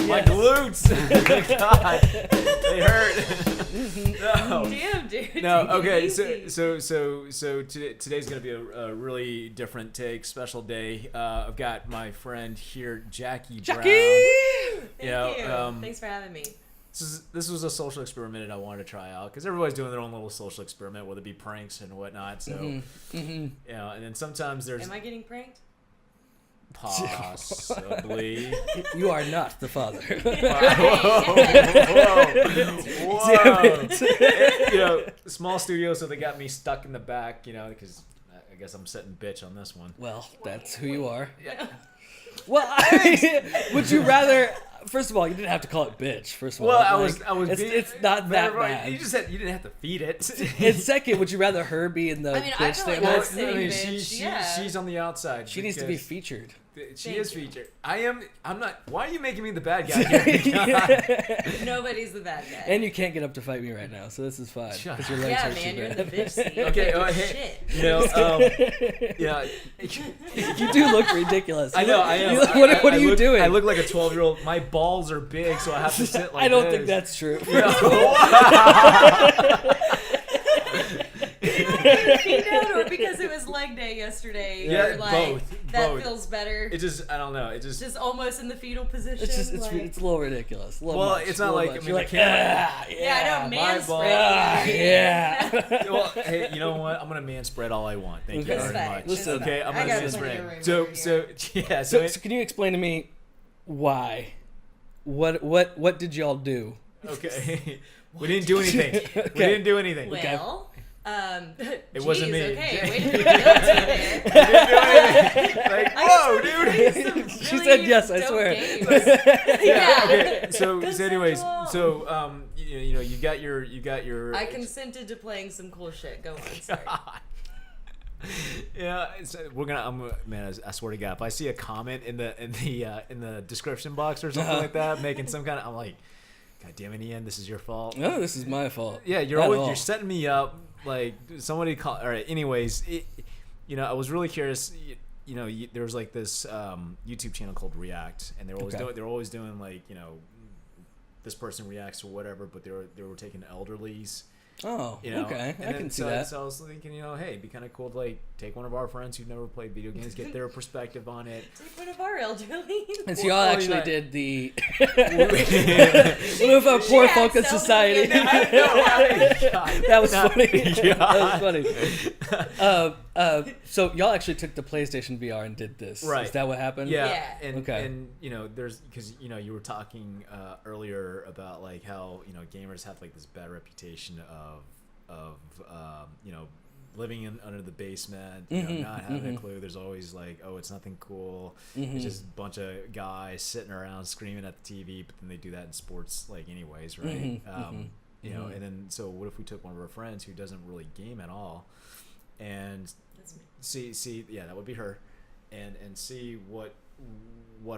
My glutes. God, they hurt. No. Damn, dude. No. Okay. So today's gonna be a really different take, special day. I've got my friend here, Jackie Brown. Thank you. Thanks for having me. This was a social experiment I wanted to try out because everybody's doing their own little social experiment, whether it be pranks and whatnot. So, you know, and then sometimes there's. Am I getting pranked? Possibly. You are not the father. Whoa. You know, small studio, so they got me stuck in the back, you know, because I guess I'm setting bitch on this one. Well, that's who you are. Yeah. Well, would you rather? First of all, you didn't have to call it bitch. First of all, Well, I was. It's not that bad. You just said you didn't have to feed it. And second, would you rather her be in the bitch feel like thing? that's bitch, she's on the outside. She needs to be featured. She is featured. I'm not. Why are you making me the bad guy here? Nobody's the bad guy. And you can't get up to fight me right now, so this is fine. Because your legs hurt man, too you're in bad. the bitch seat. Okay, Shit. You know, yeah. You do look ridiculous. I know. I am. What are you doing? I look like a 12-year-old. My balls are big, so I have to sit like I don't this. think that's true. Or because it was leg day yesterday. Yeah, you're like, both. That feels better. It just, I don't know. It just almost in the fetal position. It's just like, it's a little ridiculous. A little well, much, it's not like, I mean, you're like, yeah, I know, man spread. yeah. Well, hey, you know what? I'm gonna man spread all I want. Thank you very much. Listen, okay, I'm gonna man spread. So can you explain to me why? What did y'all do? Okay, we didn't do anything. Okay. We didn't do anything. Well, it wasn't me. Okay, wait to be guilty there. Like, whoa, dude. She said yes, I swear. Yeah. Okay. So anyways, so you know, you got your. I consented to playing some cool shit. Go on. Sorry. Yeah, we're gonna. Man, I swear to God, if I see a comment in the description box or something like that, making some kind of, I'm like, God damn it, Ian, this is your fault. No, this is my fault. Yeah, you're setting me up. Like somebody call. All right. Anyways, you know, I was really curious. You know, there was like this YouTube channel called React, and they're always doing like, you know, this person reacts or whatever, but they were taking elderlies. Oh, you know? okay. I can see that. So I was thinking, you know, hey, it'd be kind of cool to like take one of our friends who've never played video games, get their perspective on it. Take one of our elderly. And so y'all actually did the Move Up Poor Focus Society. That was funny. That was funny. So y'all actually took the PlayStation VR and did this. Right. Is that what happened? Yeah. And you know, there's, because you know, you were talking earlier about like how, you know, gamers have like this bad reputation of you know, living under the basement, you know, not having a clue. There's always like, oh, it's nothing cool. It's just a bunch of guys sitting around screaming at the TV, but then they do that in sports like anyways, right? You know, and then so what if we took one of our friends who doesn't really game at all, and see, yeah, that would be her, and see what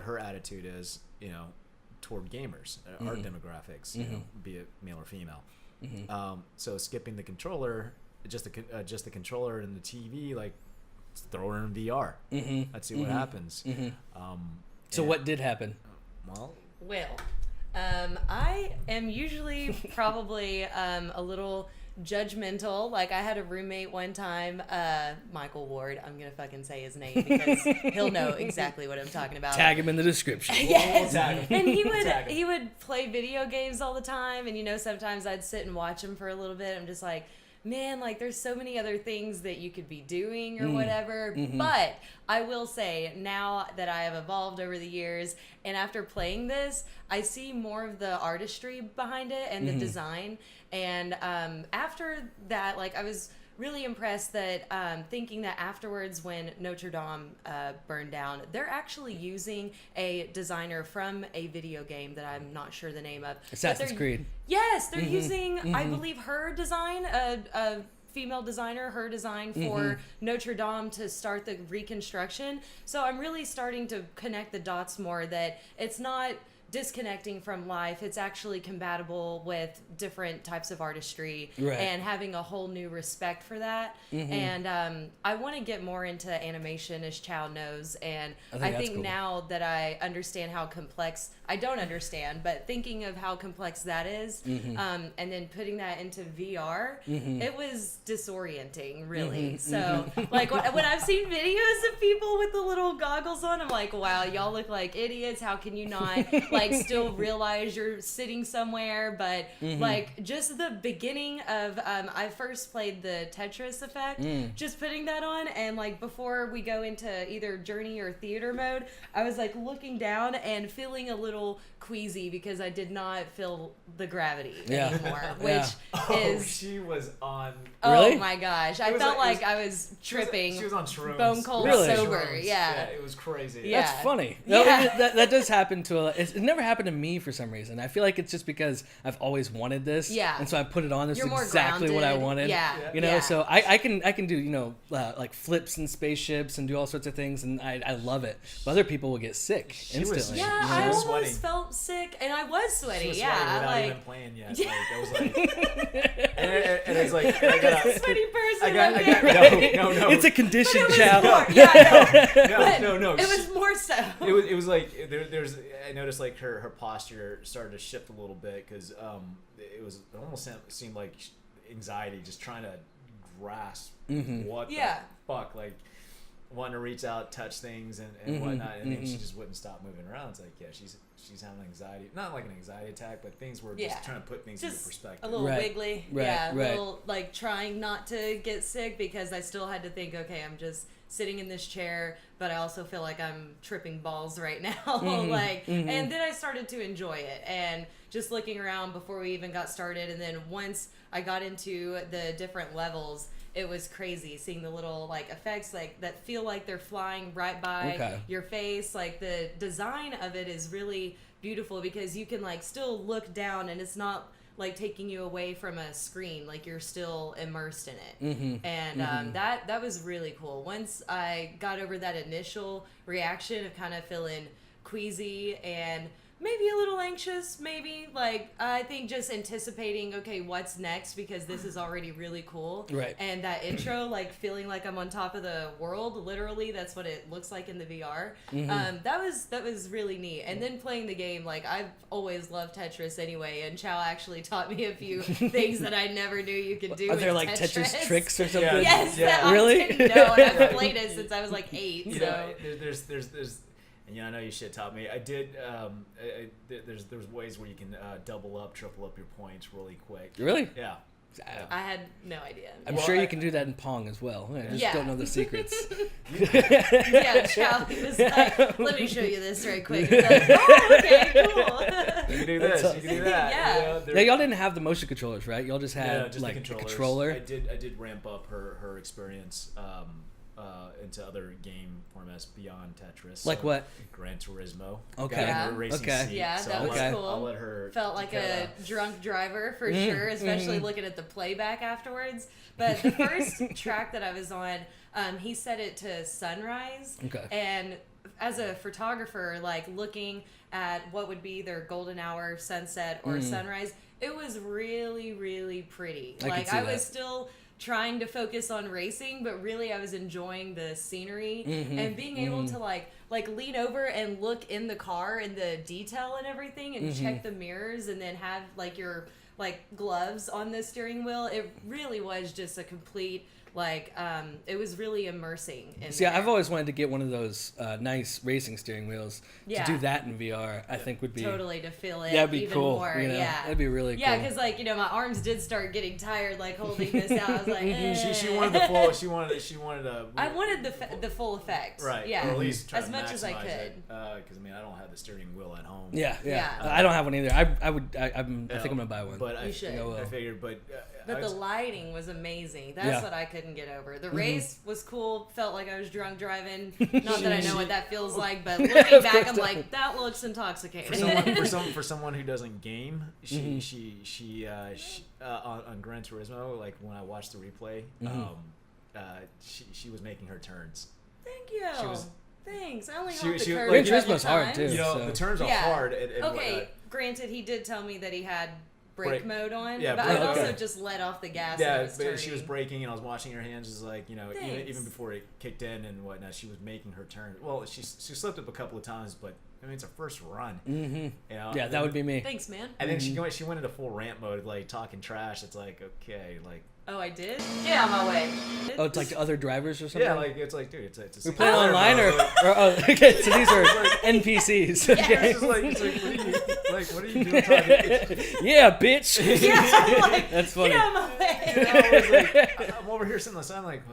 her attitude is, you know, toward gamers, our demographics, you know, be it male or female. So skipping the controller, just the controller and the TV, like throw her in VR. Let's see what happens. So what did happen? Well, I am usually probably a little judgmental. Like, I had a roommate one time, Michael Ward. I'm gonna fucking say his name because he'll know exactly what I'm talking about. Tag him in the description. Yes. And he would play video games all the time, and you know, sometimes I'd sit and watch him for a little bit. I'm just like, man, like there's so many other things that you could be doing or whatever. But I will say, now that I have evolved over the years, and after playing this, I see more of the artistry behind it and the design. And after that, like, I was really impressed that thinking that afterwards, when Notre Dame burned down, they're actually using a designer from a video game that I'm not sure the name of. Assassin's Creed. Yes, they're using, I believe, her design, a female designer, her design for Notre Dame to start the reconstruction. So I'm really starting to connect the dots more, that it's not disconnecting from life. It's actually compatible with different types of artistry Right. and having a whole new respect for that. And I want to get more into animation, as Chau knows. And I think cool. now that I understand how complex, I don't understand, but thinking of how complex that is, and then putting that into VR, it was disorienting, really. So, like, when I've seen videos of people with the little goggles on, I'm like, wow, y'all look like idiots. How can you not, like, still realize you're sitting somewhere? But, like, just the beginning of, I first played the Tetris effect, just putting that on, and, like, before we go into either journey or theater mode, I was, like, looking down and feeling a little queasy because I did not feel the gravity anymore, which is... she was on... Really? Oh my gosh. I felt like I was tripping. She was on shrooms. Bone cold Really? sober. Shrooms. Yeah. It was crazy. Yeah. That's funny. Yeah. That does happen to it never happened to me for some reason. I feel like it's just because I've always wanted this. Yeah. And so I put it on. This You're is more exactly what I grounded. wanted. Yeah. You know, Yeah. so I can do, you know, like flips and spaceships and do all sorts of things, and I love it. But other people will get sick instantly. Yeah, She I was almost sweating. felt sick, and I was sweaty. She was Yeah, sweating without like even playing yet. Yeah. Like, I was like... and it's like... I got a sweaty person. I got, okay. no. It's a condition, But it was Chau. more, yeah, I know. No. It was more so. It was like there's. I noticed like her posture started to shift a little bit because it almost seemed like anxiety, just trying to grasp what the fuck, like wanting to reach out, touch things and whatnot, and then she just wouldn't stop moving around. It's like, yeah, she's having anxiety, not like an anxiety attack, but things were just trying to put things into perspective. A little Right. wiggly. Right. Yeah, a Right. little like trying not to get sick because I still had to think, okay, I'm just sitting in this chair, but I also feel like I'm tripping balls right now. And then I started to enjoy it and just looking around before we even got started. And then once I got into the different levels, it was crazy seeing the little like effects like that feel like they're flying right by your face. Like the design of it is really beautiful because you can like still look down and it's not like taking you away from a screen, like you're still immersed in it. And that was really cool. Once I got over that initial reaction of kind of feeling queasy and maybe a little anxious, maybe like I think just anticipating, okay, what's next, because this is already really cool. Right. And that intro, like feeling like I'm on top of the world, literally that's what it looks like in the VR. That was really neat. And then playing the game, like I've always loved Tetris anyway, and Chau actually taught me a few things that I never knew you could do. Are there in like Tetris tricks or something? Yeah. Yes, that Really? I didn't know, and I've played it since I was like 8. You so know, there's and you know, I know you shit taught me. I did. There's ways where you can double up, triple up your points really quick. Really? Yeah. I had no idea. I'm sure you can do that in Pong as well. I just don't know the secrets. Yeah, Chau was like, let me show you this right quick. It's like, oh, okay, cool. You can do this. You can do that. Yeah. You know, Yeah, y'all didn't have the motion controllers, right? Y'all just had just like the a controllers. controller. I did ramp up her experience into other game formats beyond Tetris. Like what? Gran Turismo. Okay. Got Yeah. her racing Okay. seat, Yeah, so that I'll was let- cool. I'll let her. Felt like a drunk driver for Mm-hmm. sure, especially looking at the playback afterwards. But the first track that I was on, he set it to sunrise. Okay. And as a photographer, like looking at what would be their golden hour, sunset, or sunrise, it was really, really pretty. I Like could see I was that. still trying to focus on racing, but really I was enjoying the scenery and being able to like lean over and look in the car and the detail and everything and check the mirrors and then have like your like gloves on the steering wheel. It really was just a complete it was really immersing. See, I've always wanted to get one of those nice racing steering wheels. Yeah. To do that in VR, I think would be totally to feel it. Yeah, it'd be even cool. More. You know? Yeah, That'd be really cool. Yeah, because like my arms did start getting tired, like holding this out. I was like, She wanted the full. She wanted a. I wanted the full effect. Right. Yeah. Or at least try as to much as I maximize could. it. Because I mean, I don't have the steering wheel at home. Yeah. Yeah. I don't have one either. I think I'm gonna buy one. But You should. I figured, but But the lighting was amazing. That's Yeah. what I couldn't get over. The race was cool. Felt like I was drunk driving. Not that I know what that feels like, but looking back, I'm like, that looks intoxicating. for someone who doesn't game, she on Gran Turismo, like when I watched the replay, she was making her turns. Thank you. Thanks. I only She- hopped the she- curb like, a Gran couple Turismo's hard, times. too. You know, So- the turns are Yeah. hard. And Okay, whatnot. granted, he did tell me that he had brake Brake. mode on, Yeah, but brake. I also Okay. just let off the gas. Yeah, and was but she was turning. braking, and I was watching her hands. Just like, you know, Thanks. even before it kicked in and whatnot, she was making her turn. Well, she slipped up a couple of times, but I mean, it's her first run. Mm-hmm. You know? Yeah, that would be me. Thanks, man. And then she went into full rant mode, like talking trash. It's like, okay, like, Oh, I did? Get out of my way. Oh, it's like to other drivers or something? yeah, like it's like, dude, it's We're single playing player online mode. oh, okay, so these are NPCs. Okay. It's like, what are you doing talking? Yeah, bitch. Yeah, I'm like, That's funny. get out of my way. You know, I was like, I'm over here sitting on the side, like,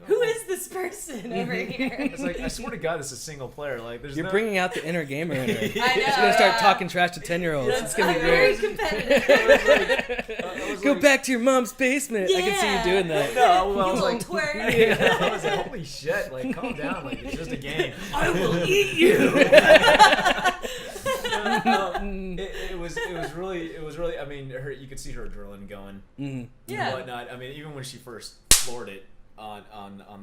Who is this person over here? it's like, I swear to God, this is single player. Like, there's You're no. bringing out the inner gamer in her. I know. She's gonna start yeah. talking trash to 10-year-olds. It's gonna be I'm very great. competitive. I was Go like- back to your mom's basement. I can see Yeah. you doing that. No, well, I You was little like, twerp. yeah, I was like, holy shit, like, calm down, like, it's just a game. I will eat you. It was really. I mean, you could see her adrenaline going, Yeah. and whatnot. I mean, even when she first floored it on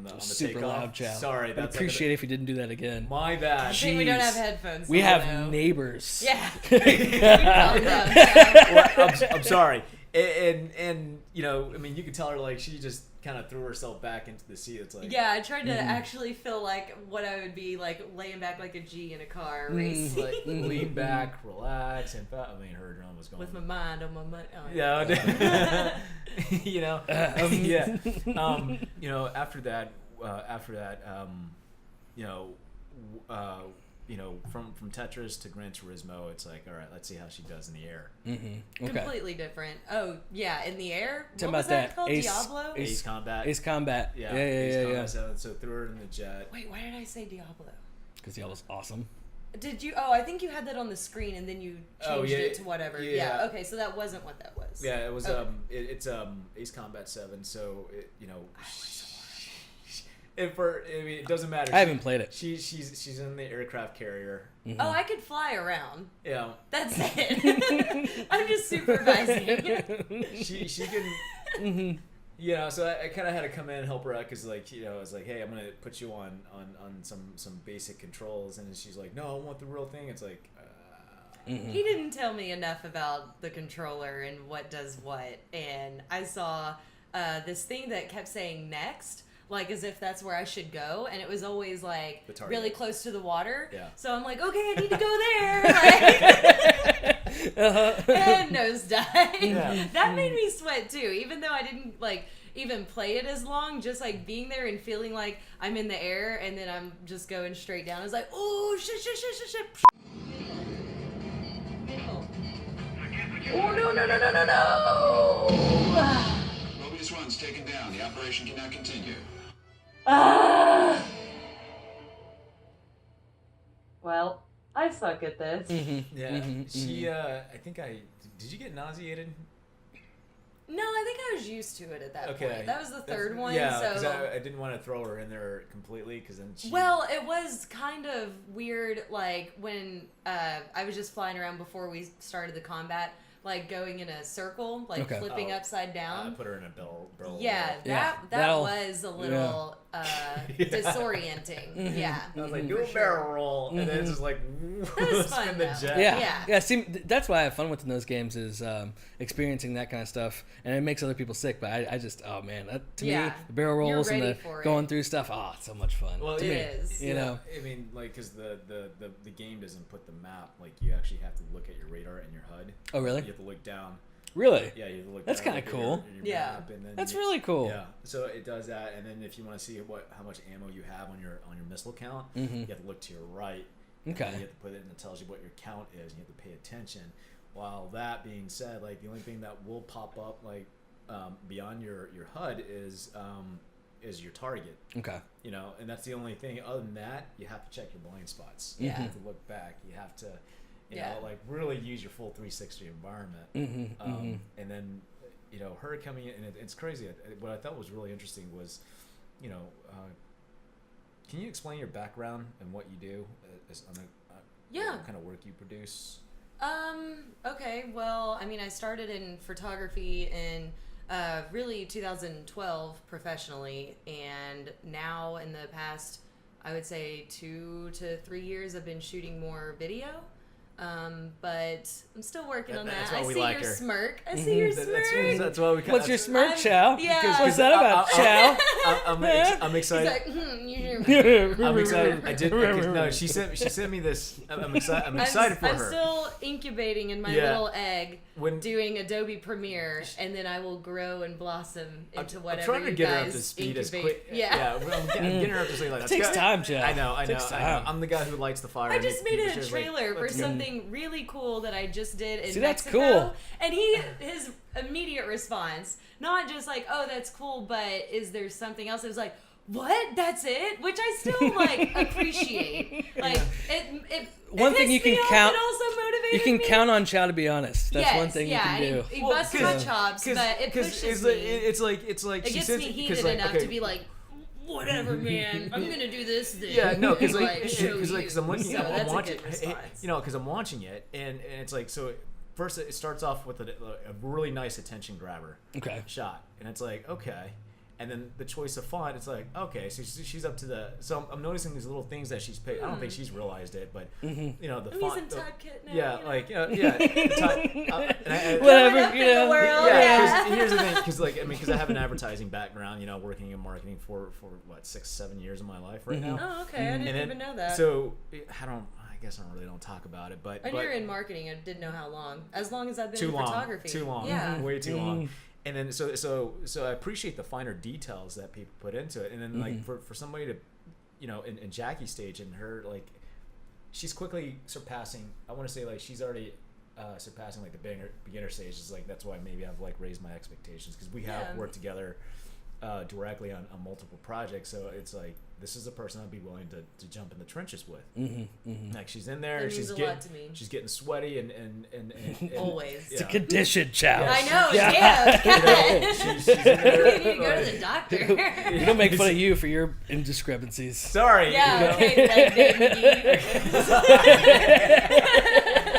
the Super takeoff. loud, Chow. Sorry, I'd that's appreciate it if you didn't do that again. my bad. I think we don't Jeez. have headphones. We so have no. neighbors. Yeah. Calm down, Chow. Well, I'm sorry, and you know, I mean, you could tell her like she just kind of threw herself back into the seat. It's like, Yeah, I tried to actually feel like what I would be like laying back like a G in a car racing like lean back, relax, and I mean, her adrenaline was going. with my mind on my money. Oh, Yeah, you know, yeah. You know, after that, you know, from Tetris to Gran Turismo, it's like, all right, let's see how she does in the air. Mm-hmm. Okay. Completely different. Oh, yeah, in the air? Tell What me was about that that. called? Ace- Diablo? Ace- Ace Combat. Ace Combat. Yeah, yeah, Ace yeah, Combat yeah. 7, so threw her in the jet. Wait, why did I say Diablo? Because that was awesome. Did you? Oh, I think you had that on the screen and then you changed it to whatever. yeah. Yeah. Okay, so that wasn't what that was. Yeah, it was. Okay. It's Ace Combat 7. So you know, I mean, it doesn't matter. I haven't played it. She's in the aircraft carrier. Oh, I could fly around. You know, That's it. I'm just supervising. she can. You know, so I kind of had to come in and help her out because, like, you know, I was like, hey, I'm gonna put you on some basic controls, and she's like, no, I want the real thing. It's like, He didn't tell me enough about the controller and what does what, and I saw this thing that kept saying next, like as if that's where I should go, and it was always like The target. really close to the water. Yeah. So I'm like, okay, I need to go there. Like, and nosedive. Yeah. That made me sweat too, even though I didn't like even play it as long. Just like being there and feeling like I'm in the air, and then I'm just going straight down. I was like, oh shit. Oh no. Mobius 1's taken down. The operation can now continue. Well, I suck at this. yeah. She, I think did you get nauseated? No, I think I was used to it at that Okay, point. That was the third one. Yeah, because so I didn't want to throw her in there completely because then she. well, it was kind of weird, like when I was just flying around before we started the combat, like going in a circle, like Okay. flipping upside I down. put her in a barrel. Yeah, Yeah, that that'll- was a little disorienting. Yeah. I was like, do for a sure. barrel roll, and then it's just like That was fun, spin the though. jet. Yeah. See, that's why I have fun with in those games is experiencing that kind of stuff, and it makes other people sick. But I just, oh man, that, to me, Yeah. the barrel rolls and ready the for it. going through stuff, it's so much fun. Well, to it me, is. you know. I mean, like, because the game doesn't put the map. Like, you actually have to look at your radar and your HUD. Oh, really? You have to look down. Really? Yeah, you have to look. That's down, kinda look at cool. your Yeah. map, and then That's you- really cool. Yeah, so it does that, and then if you want to see how much ammo you have on your missile count, you have to look to your right. and Okay. then you have to put it, and it tells you what your count is. And you have to pay attention. While that being said, like the only thing that will pop up like beyond your HUD is your target. Okay. You know, and that's the only thing. Other than that, you have to check your blind spots. Yeah. You have to look back. You have to, you Yeah. know, like really use your full 360 environment. And then, you know, her coming in, and it's crazy. What I thought was really interesting was, you know, can you explain your background and what you do on the Yeah. what kind of work you produce? Okay, well, I mean, I started in photography in really 2012 professionally, and now in the past, I would say 2 to 3 years, I've been shooting more video. But I'm still working on that. I see your smirk. I see your smirk. That's why we. What's your smirk, Chau? Yeah. What's that about, Chau? I'm excited. He's like, I'm excited. I did. No, she sent me this. I'm excited. I'm excited for her. I'm still incubating in my little egg, doing Adobe Premiere, and then I will grow and blossom into whatever. I'm trying to get her up to speed as quick. Yeah. I'm getting her up to speed. Like, it takes time, Chau. I know. I'm the guy who lights the fire. I just made a trailer for something really cool that I just did in Mexico. That's cool. And his immediate response, not just like, oh, that's cool, but is there something else? It was like, what? That's it? Which I still like appreciate. Like it one thing you can count. It also motivated you can me. count on Chau to be honest. That's one thing you can do. He busts my chops, but it pushes me. It's like it gets me heated enough to be like, whatever, man. I'm gonna do this thing. Yeah, no, because I'm looking, so I'm watching, because I'm watching it, and it's like, so first it starts off with a really nice attention grabber shot, and it's like, okay, and then the choice of font, it's like, okay, so she's up to the, so I'm noticing these little things that she's paid. I don't think she's realized it, but the I'm font. using Tuckit now. Yeah, like whatever, Yeah, because here's the thing, because I have an advertising background, working in marketing for what 6-7 years of my life right now. Oh, okay, I didn't even know that. So I guess I really don't talk about it, but you're in marketing. I didn't know how long. As long as I've been in photography. Too long. Yeah. Way too long. And then so I appreciate the finer details that people put into it. And then like for somebody to, in Jackie's stage and her, like, she's quickly surpassing. I want to say like she's already surpassing like the beginner stage. It's like that's why maybe I've like raised my expectations because we have worked together directly on multiple projects. So it's like this is a person I'd be willing to jump in the trenches with. Like she's in there, she's getting sweaty and always. It's a condition, Chau. I know. Yeah. She's in there, you need to go to the doctor. We don't make fun of you for your indiscrepancies. Sorry. Yeah. Okay.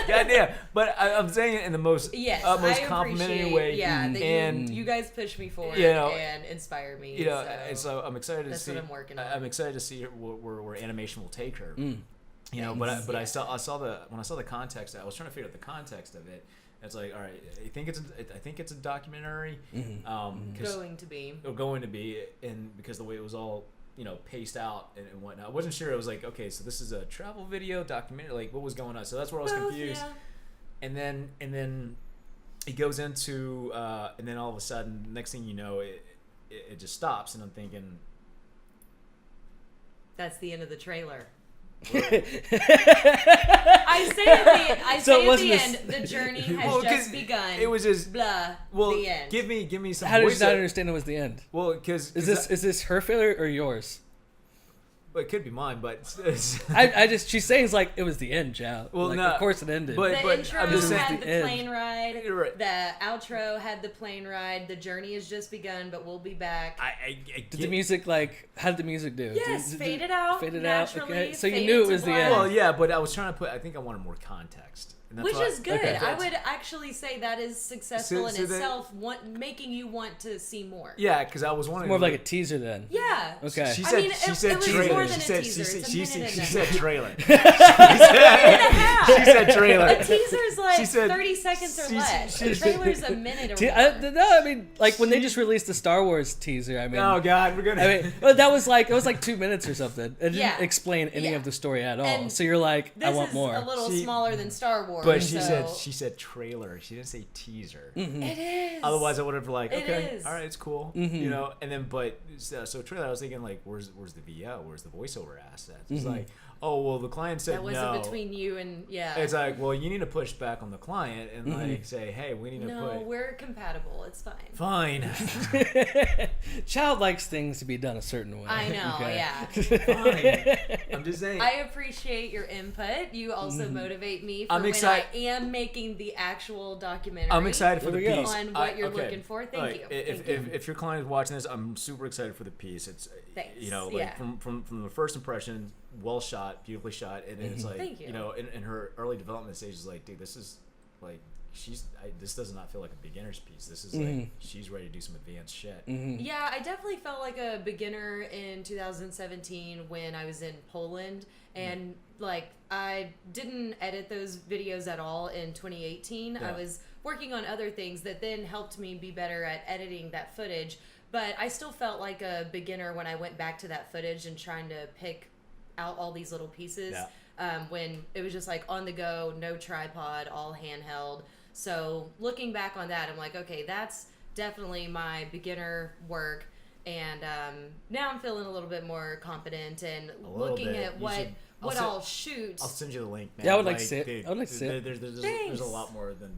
Goddamn. But I'm saying it in the most most complimentary way. Yeah. And you guys push me forward and inspire me. And so I'm excited to see. That's what I'm working on. I'm excited to see where animation will take her. But I saw the context. I was trying to figure out the context of it. It's like, all right, I think it's a documentary. Going to be, and because the way it was all paced out and whatnot, I wasn't sure. I was like, okay, so this is a travel video documentary. Like, what was going on? So that's where I was confused. Yeah. And then it goes into, and then all of a sudden, next thing you know, it just stops, and I'm thinking. That's the end of the trailer. I say at the end, the journey has just begun. It was just blah. Well, the end. give me some. How did you not understand it was the end? Well, because is this her failure or yours? It could be mine, but she's saying it's like it was the end, Chau. Well, like, no, of course it ended. The intro I'm just had saying, the plane ride. You're right. The outro had the plane ride. The journey has just begun, but we'll be back. Did the music how did the music do? Yes, faded out. Okay. So you knew it was the end. Well, yeah, but I was trying to I think I wanted more context. Which is good. Okay, I would actually say that is successful in itself, making you want to see more. Yeah, because I was wondering. More of like a teaser then. Yeah. Okay. She said it was trailer. more than a teaser. She said trailer. She said trailer. A teaser's like 30 seconds or less. A trailer's a minute or more. No, I mean, like when they just released the Star Wars teaser, I mean. Oh, God, we're going to. I mean, well, that was like, it was like 2 minutes or something. It didn't explain any of the story at all. And so you're like, I want more. This is a little smaller than Star Wars. But she said trailer. She didn't say teaser. Mm-hmm. It is. Otherwise, I would have like, okay, all right, it's cool, And then, but so trailer, I was thinking like, where's the VO? Where's the voiceover assets? It's like, oh well, the client said no. That wasn't between you and It's like, well, you need to push back on the client and like say, hey, we need to put. No, we're compatible. It's fine. Fine. Chau likes things to be done a certain way. I know. Okay. Yeah. Fine. I'm just saying. I appreciate your input. You also motivate me for I'm when excited. I am making the actual documentary. I'm excited for the piece. On what you're looking for. Thank you. If your client is watching this, I'm super excited for the piece. It's from the first impression, well shot, beautifully shot, and it's like Thank you. In her early development stage is like, dude, this is like this does not feel like a beginner's piece. This is like she's ready to do some advanced shit. Yeah, I definitely felt like a beginner in 2017 when I was in Poland, and like I didn't edit those videos at all in 2018. Yeah. I was working on other things that then helped me be better at editing that footage, but I still felt like a beginner when I went back to that footage and trying to pick out all these little pieces. When it was just like on the go, no tripod, all handheld. So looking back on that, I'm like, okay, that's definitely my beginner work. And now I'm feeling a little bit more confident and looking at what I'll shoot. I'll send you the link, man. Yeah, I would like to see it. I would like to see it. There's a lot more than.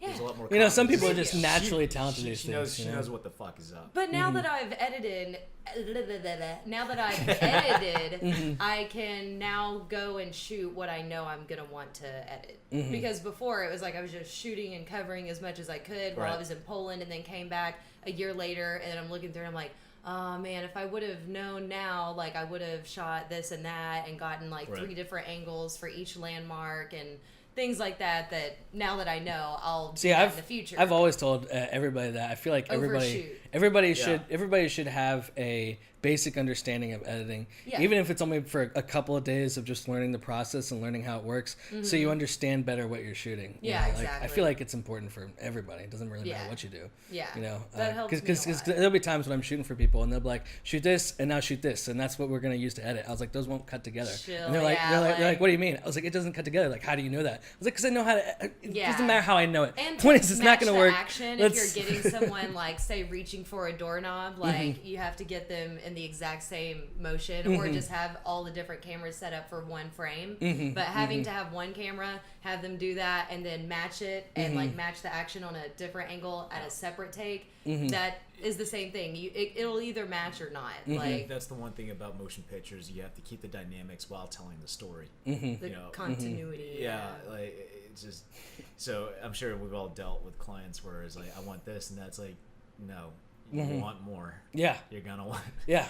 There's a lot more. You know, some people are confidence. just naturally talented at these things. She knows what the fuck is up. But now that I've edited, I can now go and shoot what I know I'm gonna want to edit. Because before it was like I was just shooting and covering as much as I could while I was in Poland, and then came back a year later, and I'm looking through and I'm like, oh man, if I would have known now, like I would have shot this and that and gotten like 3 different angles for each landmark and things like that. That now that I know, I'll do that in the future. I've always told everybody that I feel like everybody should have a basic understanding of editing, even if it's only for a couple of days of just learning the process and learning how it works, so you understand better what you're shooting. Exactly. I feel like it's important for everybody. It doesn't really matter what you do. Yeah, you know, that helps because there'll be times when I'm shooting for people and they'll be like, shoot this and now shoot this, and that's what we're gonna use to edit. I was like, those won't cut together. And they're like, what do you mean? I was like, it doesn't cut together. Like, how do you know that? I was like, because I know how to. It doesn't matter how I know it. And point is, it's not gonna work. Action, if you're getting someone like say reaching for a doorknob, like you have to get them in the exact same motion, or just have all the different cameras set up for one frame. But having to have one camera, have them do that, and then match it and like match the action on a different angle at a separate take. That is the same thing. It'll either match or not. Like that's the one thing about motion pictures. You have to keep the dynamics while telling the story. The continuity. Yeah, like it's just. So I'm sure we've all dealt with clients where it's like, I want this, and that's like, no. You want more. Yeah. You're going to want. Yeah.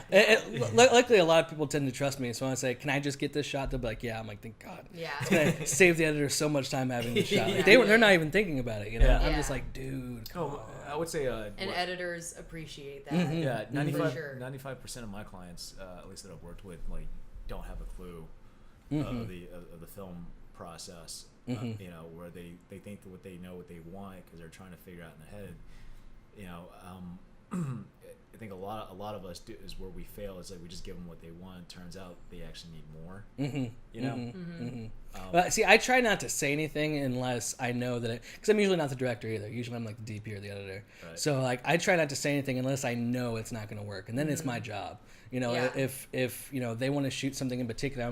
Luckily, a lot of people tend to trust me. So when I say, can I just get this shot? They'll be like, yeah. I'm like, thank God. Yeah. It's going to save the editor so much time having this shot. Like, they're not even thinking about it. You know? I'm just like, dude, come on. I would say. And editors appreciate that. Yeah. 95% of my clients, at least that I've worked with, like, don't have a clue of the film process. You know, where they think that what they know what they want because they're trying to figure out in the head. You know, I think a lot of us do is where we fail is like we just give them what they want. Turns out they actually need more. You know. But see, I try not to say anything unless I know that because I'm usually not the director either. Usually I'm like the DP or the editor. Right. So like I try not to say anything unless I know it's not going to work, and then it's my job. You know, if you know they want to shoot something in particular,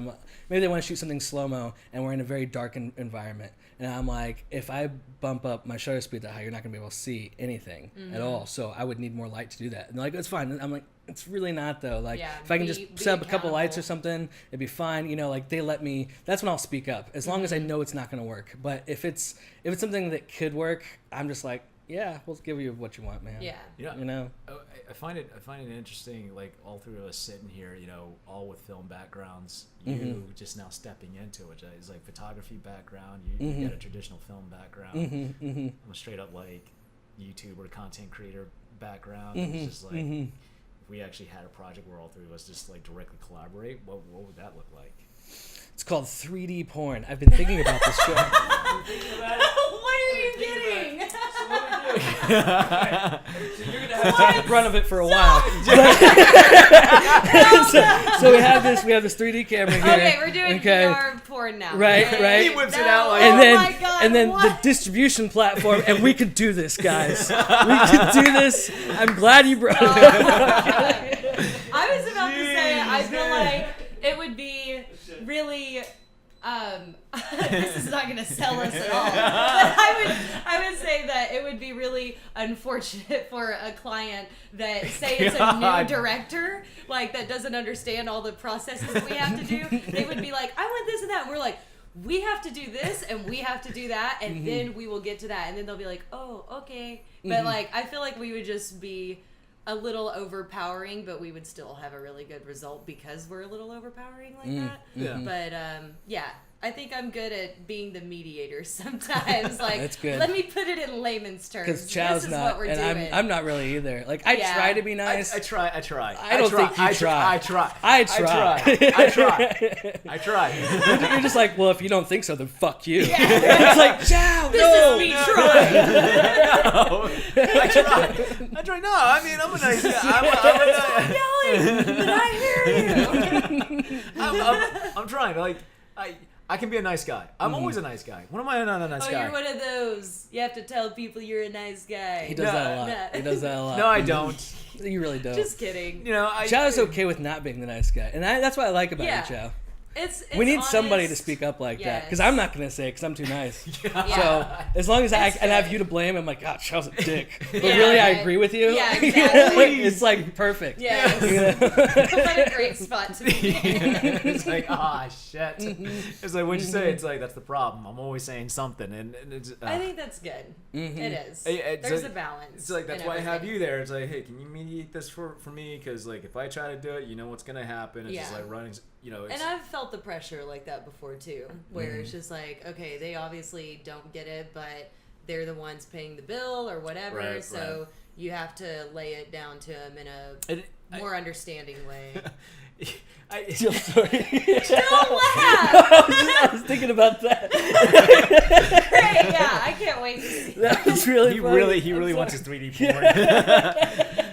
maybe they want to shoot something slow-mo, and we're in a very dark environment, and I'm like, if I bump up my shutter speed that high, you're not going to be able to see anything at all. So I would need more light to do that. And they're like, it's fine. And I'm like, it's really not though. Like if I can just set up a couple lights or something, it'd be fine. You know, like they let me. That's when I'll speak up, as long as I know it's not going to work. But if it's something that could work, I'm just like, yeah, we'll give you what you want, man. Yeah. You know. I find it interesting, like all three of us sitting here, you know, all with film backgrounds. You just now stepping into it, is like photography background. You got a traditional film background. I'm a straight up like YouTuber, content creator background. It's just like if we actually had a project where all three of us just like directly collaborate, what would that look like? It's called 3D porn. I've been thinking about this show. What are you getting? So you're gonna have to take the brunt of it for a while. So we have this 3D camera here. Okay, we're doing VR porn now. Right. He whips it out like, and then the distribution platform, and we could do this, guys. We could do this. I'm glad you brought it up. I was about to say, I feel like it would be really. This is not going to sell us at all. But I would say that it would be really unfortunate for a client that say it's a new director, like that doesn't understand all the processes we have to do. They would be like, I want this and that. And we're like, we have to do this and we have to do that, and then we will get to that. And then they'll be like, oh, okay. But like, I feel like we would just be a little overpowering, but we would still have a really good result because we're a little overpowering like that. Yeah. But I think I'm good at being the mediator sometimes. Like, That's good. Let me put it in layman's terms. Because Chau's this is not, what we're and doing. I'm not really either. Like, I try to be nice. I try. I don't think you try. I try. I try. You're just like, well, if you don't think so, then fuck you. Yeah. It's like, Chau, This no. is me trying. No, I try. No, I mean, I'm a nice guy. Stop yelling, but I hear you. I'm trying. Like, I can be a nice guy. I'm always a nice guy. When am I not a nice guy? You're one of those. You have to tell people you're a nice guy. He does that a lot. No. He does that a lot. No, I don't. You really don't. Just kidding. You know, Chau is okay with not being the nice guy, and that's what I like about you, Chau. It's we need honest. somebody to speak up like that, because I'm not gonna say it because I'm too nice. Yeah. So as long as I have you to blame, I'm like, God, Chau's a dick. But really, I agree with you. Yeah, exactly. It's like perfect. Yes. What a great spot to be in. It's like, shit. It's like, what'd you say? It's like, that's the problem. I'm always saying something, and it's. I think that's good. Mm-hmm. It is. It's There's like, a balance. It's like, that's in why I have everything. you there. It's like, hey, can you mediate this for me? Because like, if I try to do it, you know what's gonna happen. It's just like running. You know. It's, And I've felt the pressure like that before too, where it's just like, okay, they obviously don't get it, but they're the ones paying the bill or whatever, Right, so you have to lay it down to them in a more understanding way. Still sorry. Don't laugh! I was thinking about that. Great, yeah, I can't wait to see That was really funny. He really wants his 3D porn.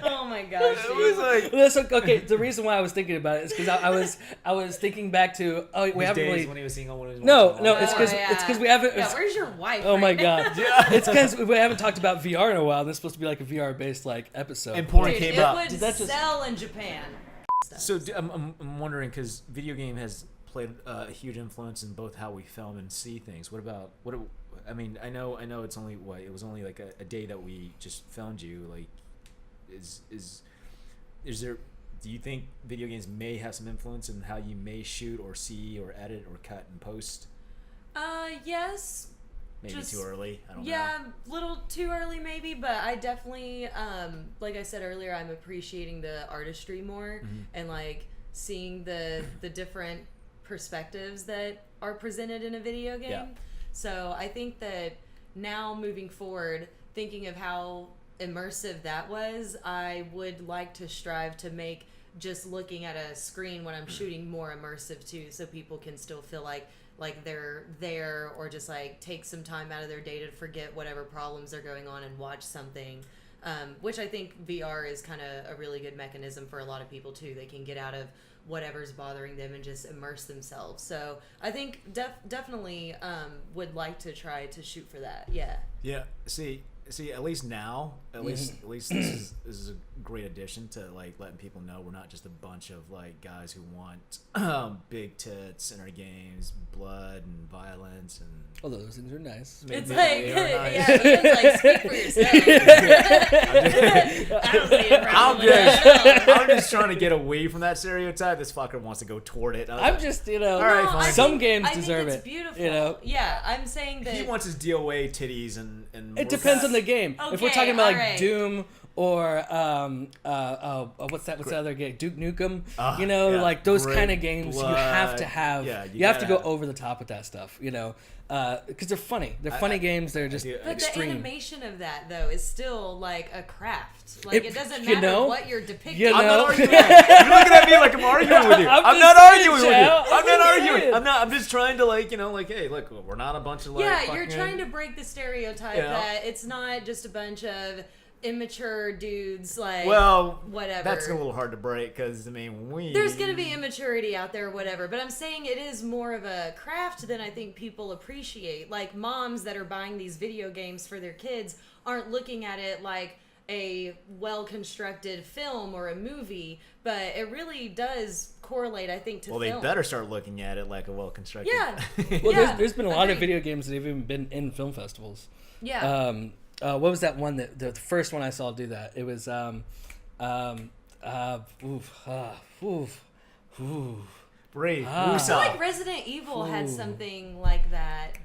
Oh my gosh, It was like Okay, the reason why I was thinking about it is because I was thinking back to we his haven't days really. when he was seeing all when he was No, watching no, all it's that. because we haven't. Yeah, where's your wife? Oh my right now? god, it's because we haven't talked about VR in a while. This is supposed to be like a VR based like episode. And porn Dude, came it up. would Did that just- sell in Japan. So I'm wondering because video game has played a huge influence in both how we film and see things. I mean, I know it's only it was only like a day that we just filmed you. Like, is there? Do you think video games may have some influence in how you may shoot or see or edit or cut and post? Yes. Maybe Just- too early. I don't know. Yeah, a little too early maybe, but I definitely, like I said earlier, I'm appreciating the artistry more and like seeing the different perspectives that are presented in a video game. Yeah. So I think that now moving forward, thinking of how immersive that was, I would like to strive to make just looking at a screen when I'm shooting more immersive too, so people can still feel like they're there, or just like take some time out of their day to forget whatever problems are going on and watch something, which I think VR is kind of a really good mechanism for a lot of people too. They can get out of whatever's bothering them and just immerse themselves. So I think definitely would like to try to shoot for that. Yeah. See, at least now, at least this is a great addition to like letting people know we're not just a bunch of like guys who want big tits in our games, blood and violence and. Although those things are nice. It's Maybe like, they are nice. yeah, Ian's like, speak for yourself. I don't see a problem with that at all. I'm just trying to get away from that stereotype. This fucker wants to go toward it. I'm just, All right, No, fine. I some think- games I think deserve it's it. beautiful. You know, Yeah, I'm saying that He wants his DOA titties and. it depends on the game. If we're Okay, talking about like alright. Doom or what's that other game? Duke Nukem. Yeah, like those Grit, kind of games, you have to Blood. have. Yeah, you have to gotta go have- over the top with that stuff. Because they're funny. They're funny games. They're just do- But extreme. the animation of that, though, is still like a craft. Like, it doesn't you matter know? what you're depicting. You I'm know? not arguing. You're looking at me like I'm arguing with you. I'm I'm just not saying, arguing with you. Chau. I'm not I'm just arguing. saying. I'm just trying to hey, look, we're not a bunch of like. Yeah, you're fucking- trying to break the stereotype Yeah. that it's not just a bunch of immature dudes, like, Well, whatever. that's a little hard to break because I mean There's going to be immaturity out there, whatever. But I'm saying it is more of a craft than I think people appreciate. Like, moms that are buying these video games for their kids aren't looking at it like a well-constructed film or a movie, but it really does correlate, I think, to Well, film. they better start looking at it like a well-constructed. Yeah. Well, Yeah, there's been a lot of agreed. video games that have even been in film festivals. Yeah. What was that one that the first one I saw do that? It was Brave. Ah. I Wusa. feel like Resident Evil had something like that.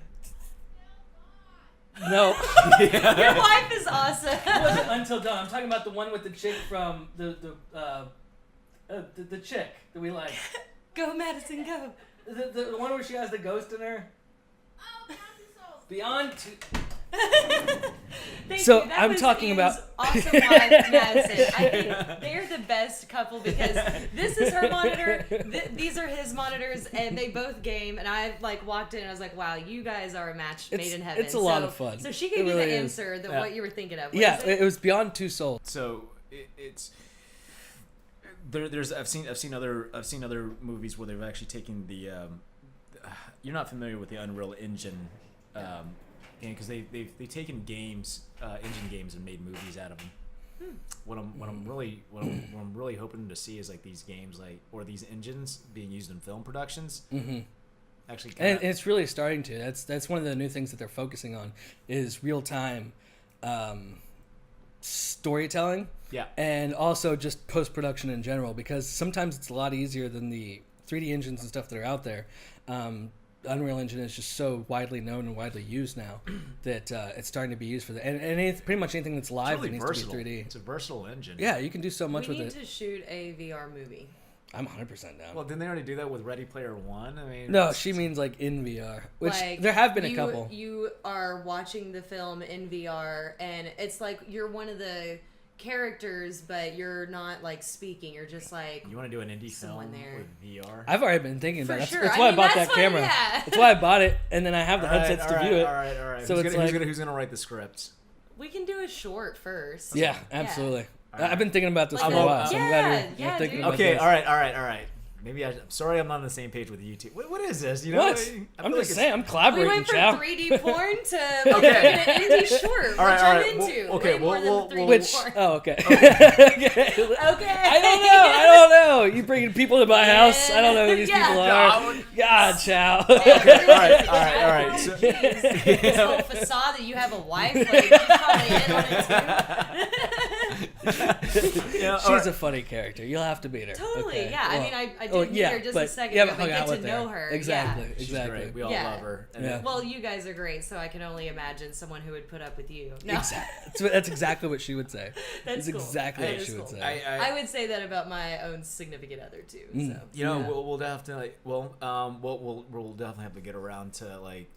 no. Your wife is awesome. wasn't Until Dawn. I'm talking about the one with the chick from the chick that we like. Go, Madison, go. The one where she has the ghost in her. Oh, Beyond Two. Thank So, you. That I'm was talking Ian's about- awesome wife, Madison. I think they're the best couple because this is her monitor, these are his monitors, and they both game. And I like walked in and I was like, "Wow, you guys are a match made in heaven." It's a lot of fun. So she gave It you really the is. answer that Yeah. what you were thinking of. What Yeah, is it? it was Beyond Two Souls. So it's there's I've seen other movies where they've actually taken the you're not familiar with the Unreal Engine because they've taken games engine games and made movies out of them. What I'm really hoping to see is like these games or these engines being used in film productions. Mm-hmm. Actually, And it's really starting to. That's one of the new things that they're focusing on is real time storytelling. Yeah. And also just post production in general, because sometimes it's a lot easier than the 3D engines and stuff that are out there. Unreal Engine is just so widely known and widely used now that it's starting to be used for that. And pretty much anything that's live really that needs versatile. to be 3D. It's a versatile engine. Yeah, you can do so much we with need it. to shoot a VR movie. I'm 100% down. Well, didn't they already do that with Ready Player One? I mean, No, she means like in VR, which Like, there have been a you- couple. You are watching the film in VR, and it's like you're one of the characters, but you're not like speaking. You're just like You want to do an indie someone film there. with VR? I've already been thinking For about it. sure. That's I why I mean, bought that's that what- camera. yeah. That's why I bought it, and then I have the headsets to view it. All right. So who's it's gonna, like- who's gonna write the script? we can do a short first. Yeah, absolutely. All right. I've been thinking about this Like for a a- while. So I'm glad you're yeah, thinking dude. about Okay, this. all right. Maybe I'm sorry I'm not on the same page with YouTube. What is this? You know, What? I feel I'm like just it's- saying. I'm We collaborating, went from Chow. 3D porn to like Okay. an indie short, All right, which all I'm right. into. Well, okay, Way more we'll- than the 3D Which? porn. Oh, okay. Okay. Okay. I don't know. You bringing people to my house? I don't know who these Yeah. people No, are. I would- God, Chow. Okay, all right. So, This whole facade that you have a wife, like, you probably in on it too. you know, all She's right. a funny character. You'll have to meet her. Totally, Okay. yeah. I Well, mean, I did oh, meet yeah, her just a but second you ago, haven't but hung out get to with know her. her. Exactly. Yeah. She's Exactly. great. We all Yeah. love her. And Yeah. Well, you guys are great, so I can only imagine someone who would put up with you. No. Exactly. That's exactly what she would say. That's cool. exactly That what is she would cool. say. I would say that about my own significant other too. So. You know, Yeah. we'll definitely we'll definitely have to get around to like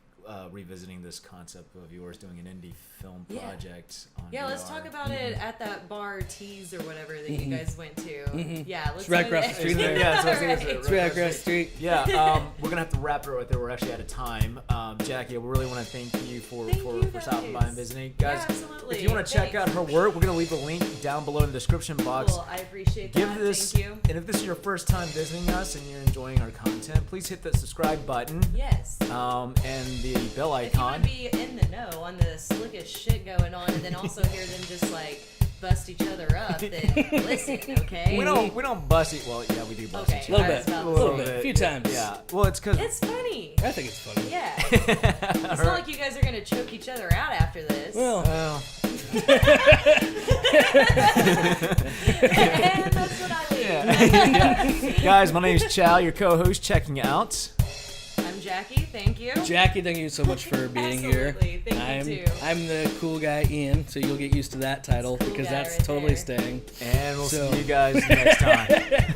revisiting this concept of yours doing an indie film Yeah. project. On Yeah, let's VR. talk about it at that bar Tease or whatever that you guys went to. Yeah, let's It's right do across that. the street there. Yeah, so it's Right. It's right across the street. Yeah, we're gonna have to wrap it right there. We're actually out of time. Jackie, we really want to thank you for Thank you, stopping by guys. and visiting, guys. Yeah, absolutely. If you want to check out Thanks. her work, we're gonna leave the link down below in the description box. Cool, I appreciate Give that. this, Thank you. and if this is your first time visiting us and you're enjoying our content, please hit that subscribe button. Yes. And the bell If you icon. want to be in the know on the slickest shit going on, and then also hear them just like bust each other up, then listen, okay? We don't bust it. Well, yeah, we do bust Okay. each A little other. bit. about A to little say. bit. A few times. Yeah. Well, it's because It's funny. I think it's funny. Yeah. It's not like you guys are gonna choke each other out after this. Well, And that's what I leave. guys, my name is Chau, your co-host, checking out. I'm Jackie. Thank you. Jackie, thank you so much for being here. Absolutely. Thank you, too. I'm the cool guy Ian, so you'll get used to that title Cool because guy that's right totally there. staying. And we'll So- see you guys next time.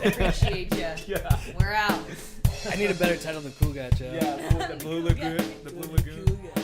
Appreciate you. Yeah. We're out. I need a better title than cool guy, Joe. Yeah, the Blue Lagoon. The Blue Lagoon. Cool guy.